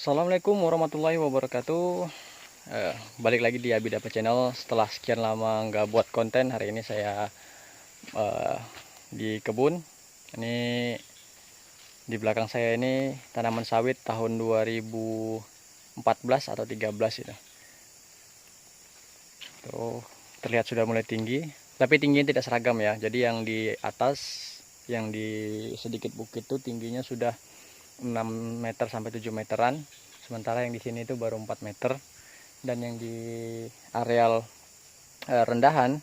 Assalamualaikum warahmatullahi wabarakatuh. Balik lagi di Abidapa Channel. Setelah sekian lama nggak buat konten, hari ini saya di kebun. Ini di belakang saya ini tanaman sawit tahun 2014 atau 13 itu. Tuh, terlihat sudah mulai tinggi, tapi tingginya tidak seragam ya. Jadi yang di atas, yang di sedikit bukit itu tingginya sudah 6 meter sampai 7 meteran. Sementara yang di sini itu baru 4 meter. Dan yang di areal rendahan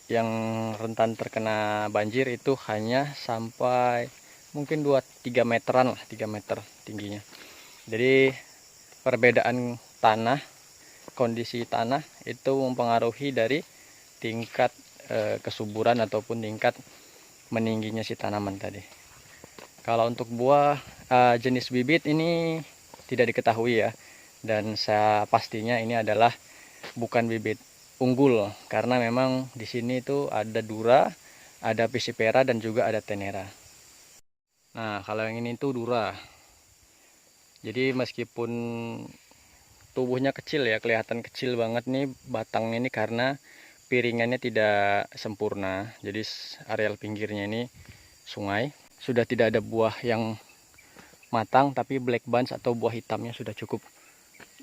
yang rentan terkena banjir itu hanya sampai mungkin 2-3 meteran lah, 3 meter tingginya. Jadi perbedaan tanah, kondisi tanah itu mempengaruhi dari tingkat kesuburan ataupun tingkat meningginya si tanaman tadi. Kalau untuk buah jenis bibit ini tidak diketahui ya. Dan saya pastinya ini adalah bukan bibit unggul karena memang di sini itu ada dura, ada pisipera dan juga ada tenera. Nah, kalau yang ini tuh dura. Jadi meskipun tubuhnya kecil ya, kelihatan kecil banget nih batangnya ini karena piringannya tidak sempurna. Jadi areal pinggirnya ini sungai. Sudah tidak ada buah yang matang, tapi black bunch atau buah hitamnya sudah cukup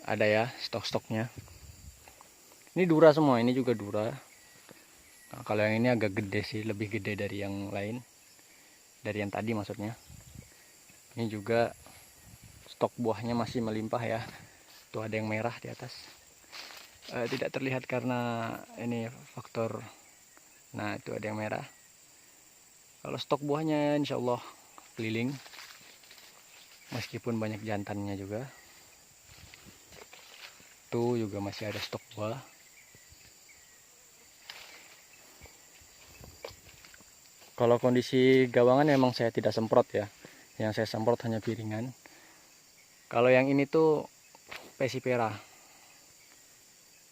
ada ya, stok-stoknya. Ini dura semua, ini juga dura. Nah, kalau yang ini agak gede sih, lebih gede dari yang lain, dari yang tadi maksudnya. Ini juga stok buahnya masih melimpah ya. Tuh ada yang merah di atas. Tidak terlihat karena ini faktor. Nah, itu ada yang merah. Kalau stok buahnya insya Allah keliling, meskipun banyak jantannya juga. Tuh juga masih ada stok buah. Kalau kondisi gawangan memang saya tidak semprot ya. Yang saya semprot hanya piringan. Kalau yang ini tuh pesipera.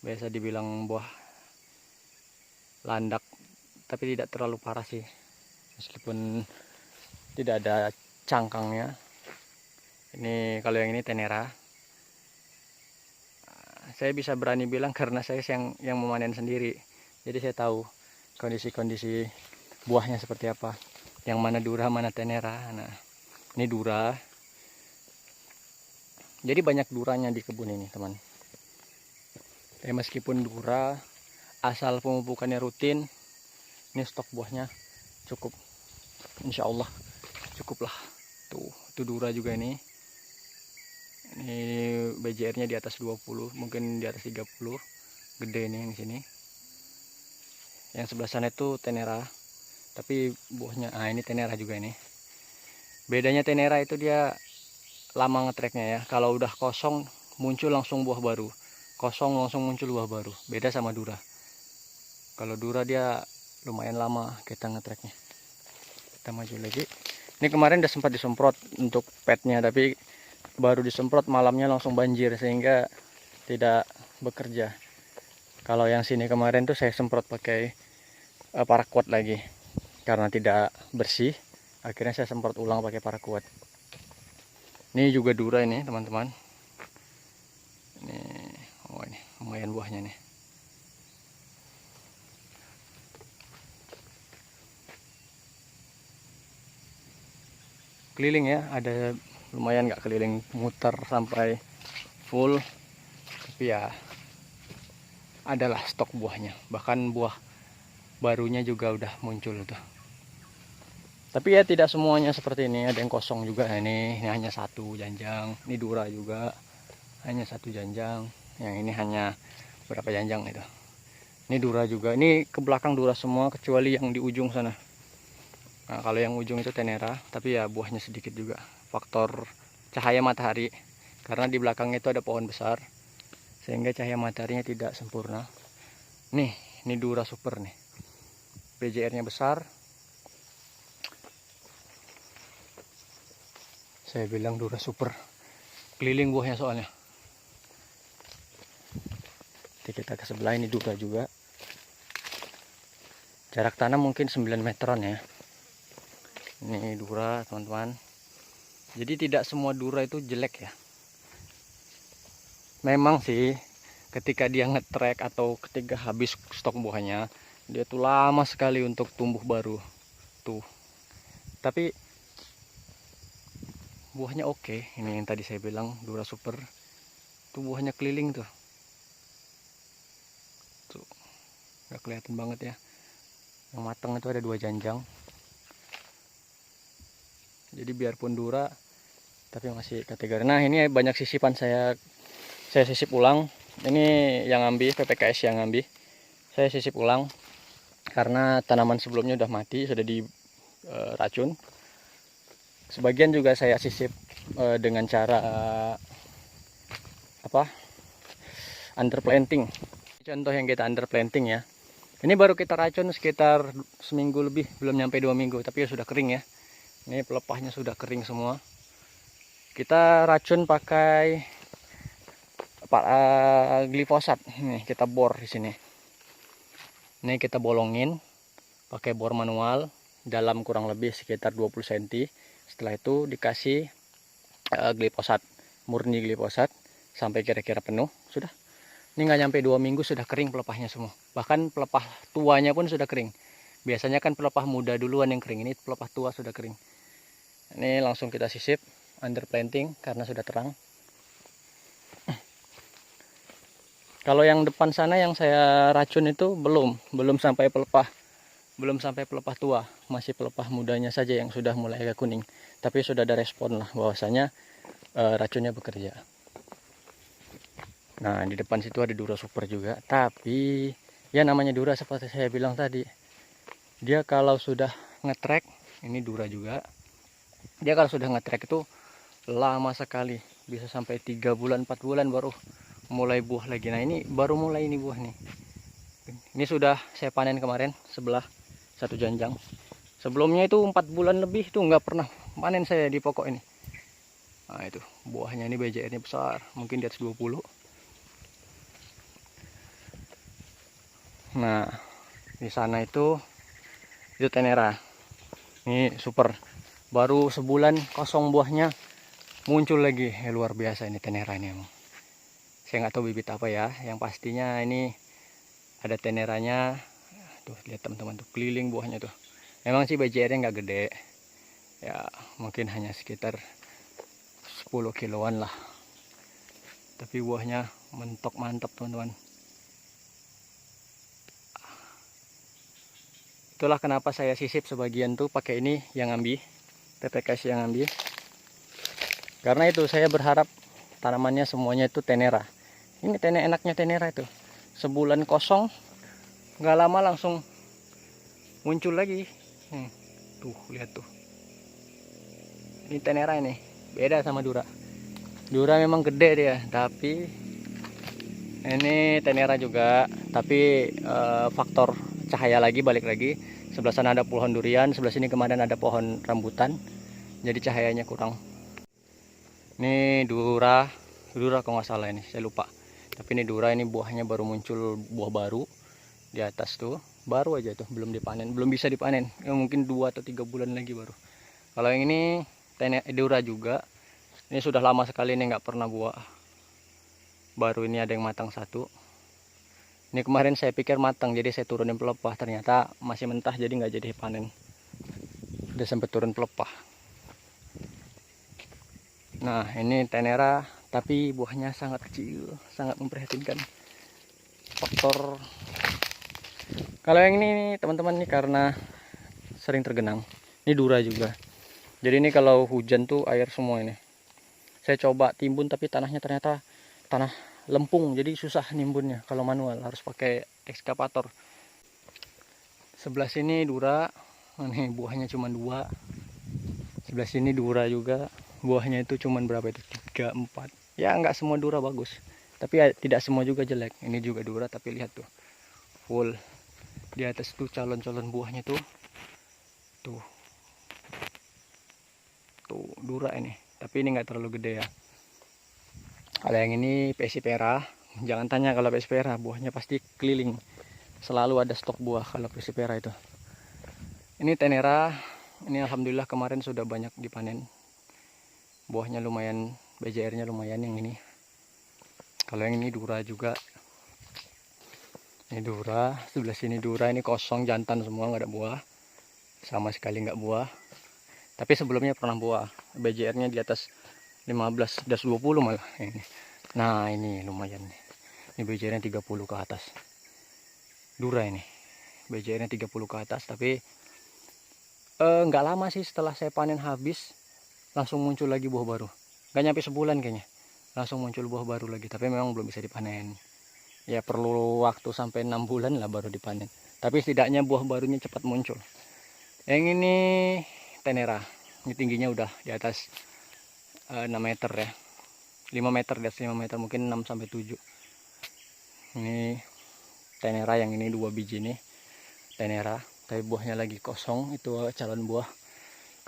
Biasa dibilang buah landak, tapi tidak terlalu parah sih. Meskipun tidak ada cangkangnya. Ini kalau yang ini tenera. Saya bisa berani bilang karena saya yang memanen sendiri. Jadi saya tahu kondisi-kondisi buahnya seperti apa. Yang mana dura, mana tenera. Nah, ini dura. Jadi banyak duranya di kebun ini, teman. Meskipun dura, asal pemupukannya rutin, ini stok buahnya cukup. Insya Allah cukup lah. Tuh, itu dura juga ini. Ini BJR-nya di atas 20, mungkin di atas 30. Gede ini yang di sini. Yang sebelah sana itu tenera. Tapi buahnya, ini tenera juga ini. Bedanya tenera itu dia lama ngetreknya ya. Kalau udah kosong muncul langsung buah baru. Kosong langsung muncul buah baru. Beda sama dura. Kalau dura dia lumayan lama kita ngetreknya. Kita maju lagi. Ini kemarin udah sempat disemprot untuk petnya, tapi baru disemprot malamnya langsung banjir sehingga tidak bekerja. Kalau yang sini kemarin tuh saya semprot pakai paraquat lagi karena tidak bersih. Akhirnya saya semprot ulang pakai paraquat. Ini juga dura ini teman-teman. Ini, ini lumayan buahnya nih. Keliling ya, ada lumayan nggak keliling, muter sampai full, tapi ya adalah stok buahnya. Bahkan buah barunya juga udah muncul tuh. Tapi ya tidak semuanya seperti ini, ada yang kosong juga. Ini hanya satu janjang. Ini dura juga hanya satu janjang. Yang ini hanya berapa janjang itu. Ini dura juga. Ini ke belakang dura semua kecuali yang di ujung sana. Nah, kalau yang ujung itu tenera, tapi ya buahnya sedikit juga. Faktor cahaya matahari. Karena di belakangnya itu ada pohon besar, sehingga cahaya mataharinya tidak sempurna. Nih, ini dura super nih. BJR-nya besar. Saya bilang dura super. Keliling buahnya soalnya. Nanti kita ke sebelah, ini dura juga. Jarak tanam mungkin 9 meteran ya. Ini dura teman-teman. Jadi tidak semua dura itu jelek ya. memang sih ketika dia ngetrek atau ketika habis stok buahnya, dia tuh lama sekali untuk tumbuh baru tuh. Tapi buahnya oke. Ini yang tadi saya bilang Dura Super tuh, buahnya keliling tuh. Tuh nggak kelihatan banget ya, yang matang itu ada 2 janjang. Jadi biarpun Dura tapi masih kategori. Nah ini banyak sisipan, saya sisip ulang. Ini yang ambil PPKS yang ambil, saya sisip ulang karena tanaman sebelumnya udah mati, sudah diracun. Sebagian juga saya sisip dengan cara underplanting. Contoh yang kita underplanting ya. Ini baru kita racun sekitar seminggu lebih, belum nyampe 2 minggu, tapi ya sudah kering ya. Ini pelepahnya sudah kering semua. Kita racun pakai glifosat. Nih kita bor di sini. Ini kita bolongin pakai bor manual dalam kurang lebih sekitar 20 cm. Setelah itu dikasih glifosat, murni glifosat sampai kira-kira penuh. Sudah. Ini nggak nyampe 2 minggu sudah kering pelepahnya semua. Bahkan pelepah tuanya pun sudah kering. Biasanya kan pelepah muda duluan yang kering. Ini pelepah tua sudah kering. Ini langsung kita sisip underplanting karena sudah terang. Kalau yang depan sana yang saya racun itu belum sampai pelepah. Belum sampai pelepah tua, masih pelepah mudanya saja yang sudah mulai agak kuning. Tapi sudah ada respon lah bahwasanya racunnya bekerja. Nah di depan situ ada Dura Super juga, tapi ya namanya Dura seperti saya bilang tadi, dia kalau sudah ngetrek, ini Dura juga, dia kalau sudah ngetrek itu lama sekali, bisa sampai 3 bulan 4 bulan baru mulai buah lagi. Nah ini baru mulai ini buah nih. Ini sudah saya panen kemarin sebelah 1 janjang. Sebelumnya itu 4 bulan lebih tuh nggak pernah panen saya di pokok ini. Nah itu buahnya, ini BJR-nya besar, mungkin di atas 20. Nah di sana itu tenera. Ini super, baru sebulan kosong buahnya muncul lagi. Luar biasa ini tenera ini emang. Saya nggak tahu bibit apa ya, yang pastinya ini ada teneranya. Tuh lihat teman-teman tuh, keliling buahnya tuh. Memang sih BJR-nya nggak gede ya, mungkin hanya sekitar 10 kiloan lah, tapi buahnya mentok mantap teman-teman. Itulah kenapa saya sisip sebagian tuh pakai ini yang ambil PPKS yang ambil, karena itu saya berharap tanamannya semuanya itu tenera. Ini enaknya tenera itu sebulan kosong, nggak lama langsung muncul lagi. Tuh lihat tuh, ini tenera, ini beda sama Dura. Dura memang gede dia, tapi ini tenera juga, tapi faktor cahaya lagi, balik lagi. Sebelah sana ada pohon durian, sebelah sini kemarin ada pohon rambutan, jadi cahayanya kurang. Ini Dura kalau nggak salah, ini saya lupa, tapi ini Dura, ini buahnya baru muncul, buah baru di atas tuh, baru aja tuh, belum dipanen, belum bisa dipanen ya, mungkin 2 atau 3 bulan lagi baru. Kalau yang ini Dura juga, ini sudah lama sekali ini nggak pernah buah, baru ini ada yang matang 1. Ini kemarin saya pikir matang, jadi saya turunin pelepah, ternyata masih mentah, jadi nggak jadi panen. Udah sampai turun pelepah. Nah ini tenera, tapi buahnya sangat kecil, sangat memprihatinkan. Faktor kalau yang ini teman-teman, ini karena sering tergenang. Ini Dura juga, jadi ini kalau hujan tuh air semua. Ini saya coba timbun, tapi tanahnya ternyata tanah lempung, jadi susah nimbunnya. Kalau manual harus pakai ekskavator. Sebelah sini Dura, nih buahnya cuma 2. Sebelah sini Dura juga, buahnya itu cuma berapa itu, 3, 4. Ya nggak semua Dura bagus, tapi ya, tidak semua juga jelek. Ini juga Dura, tapi lihat tuh, full di atas tuh calon-calon buahnya tuh. Tuh Dura ini, tapi ini nggak terlalu gede ya. Kalau yang ini Pesipera, jangan tanya kalau Pesipera, buahnya pasti keliling, selalu ada stok buah kalau Pesipera itu. Ini tenera, ini alhamdulillah kemarin sudah banyak dipanen, buahnya lumayan, BJR-nya lumayan yang ini. Kalau yang ini Dura juga. Ini Dura, sebelah sini Dura, ini kosong jantan semua, nggak ada buah. Sama sekali nggak buah. Tapi sebelumnya pernah buah. BJR-nya di atas 15, di atas 20 malah ini. Nah, ini lumayan nih. Ini BJR-nya 30 ke atas. Dura ini. BJR-nya 30 ke atas, tapi nggak lama sih setelah saya panen habis langsung muncul lagi buah baru. Nggak nyampe sebulan kayaknya. Langsung muncul buah baru lagi, tapi memang belum bisa dipanen. Ya perlu waktu sampai 6 bulan lah baru dipanen. Tapi setidaknya buah barunya cepat muncul. Yang ini Tenera. Ini tingginya udah di atas 6 meter ya. 5 meter, di atas 5 meter, mungkin 6 sampai 7. Ini Tenera, yang ini 2 biji nih. Tenera, tapi buahnya lagi kosong. Itu calon buah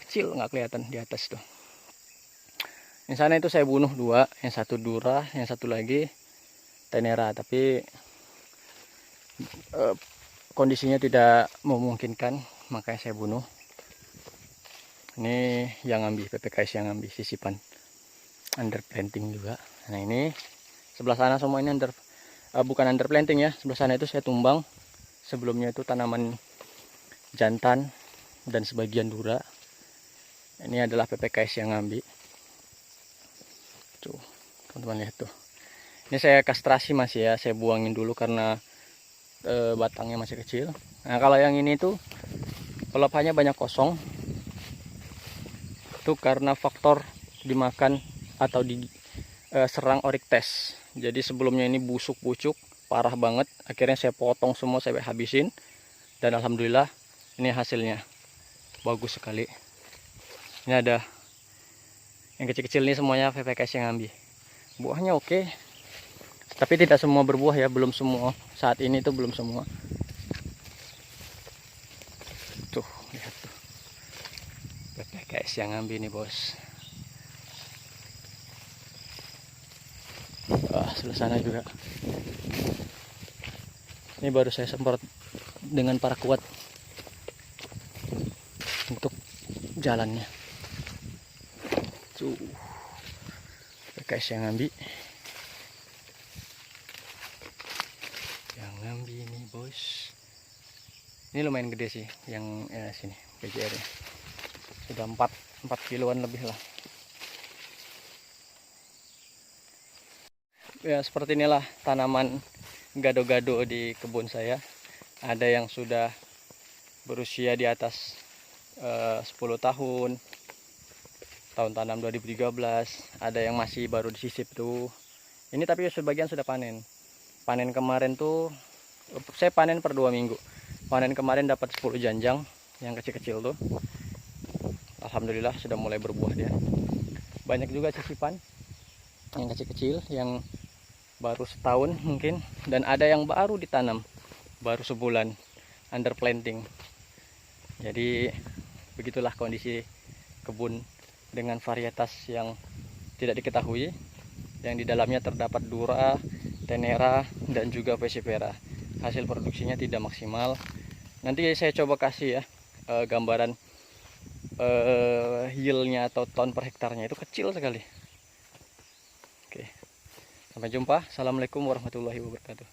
kecil, nggak kelihatan di atas tuh. Yang sana itu saya bunuh 2, yang satu Dura, yang satu lagi Tenera, tapi kondisinya tidak memungkinkan, makanya saya bunuh. Ini yang ambil PPKS, yang ambil sisipan underplanting juga. Nah ini sebelah sana semua ini bukan underplanting ya, sebelah sana itu saya tumbang. Sebelumnya itu tanaman jantan dan sebagian Dura. Ini adalah PPKS yang ambil. Tuh teman-teman lihat tuh. Ini saya kastrasi masih ya, saya buangin dulu karena batangnya masih kecil. Nah kalau yang ini tuh pelepahnya banyak kosong. Itu karena faktor dimakan atau diserang Oryctes. Jadi sebelumnya ini busuk pucuk, parah banget. Akhirnya saya potong semua, saya habisin. Dan alhamdulillah ini hasilnya bagus sekali. Ini ada yang kecil-kecil ini semuanya PPKS yang ambil. Buahnya oke. Tapi tidak semua berbuah ya, belum semua. Saat ini tuh belum semua. Tuh, lihat tuh. PPKS yang ambil nih, bos. Wah, sebelah sana juga. Ini baru saya semprot dengan paraquat untuk jalannya. Tuh. PPKS yang ambil. Ini bos, ini lumayan gede sih yang sini BJR nya sudah 4 kiloan lebih lah ya. Seperti inilah tanaman gado-gado di kebun saya. Ada yang sudah berusia di atas 10 tahun, tahun tanam 2013, ada yang masih baru disisip tuh. Ini tapi sebagian sudah panen. Panen kemarin tuh saya panen per 2 minggu. Panen kemarin dapat 10 janjang yang kecil-kecil tuh. Alhamdulillah sudah mulai berbuah dia. Banyak juga sisipan yang kecil-kecil yang baru setahun mungkin, dan ada yang baru ditanam baru sebulan underplanting. Jadi begitulah kondisi kebun dengan varietas yang tidak diketahui, yang di dalamnya terdapat Dura, Tenera, dan juga Vesipera. Hasil produksinya tidak maksimal. Nanti saya coba kasih ya gambaran yieldnya atau ton per hektarnya, itu kecil sekali. Oke, sampai jumpa. Assalamualaikum warahmatullahi wabarakatuh.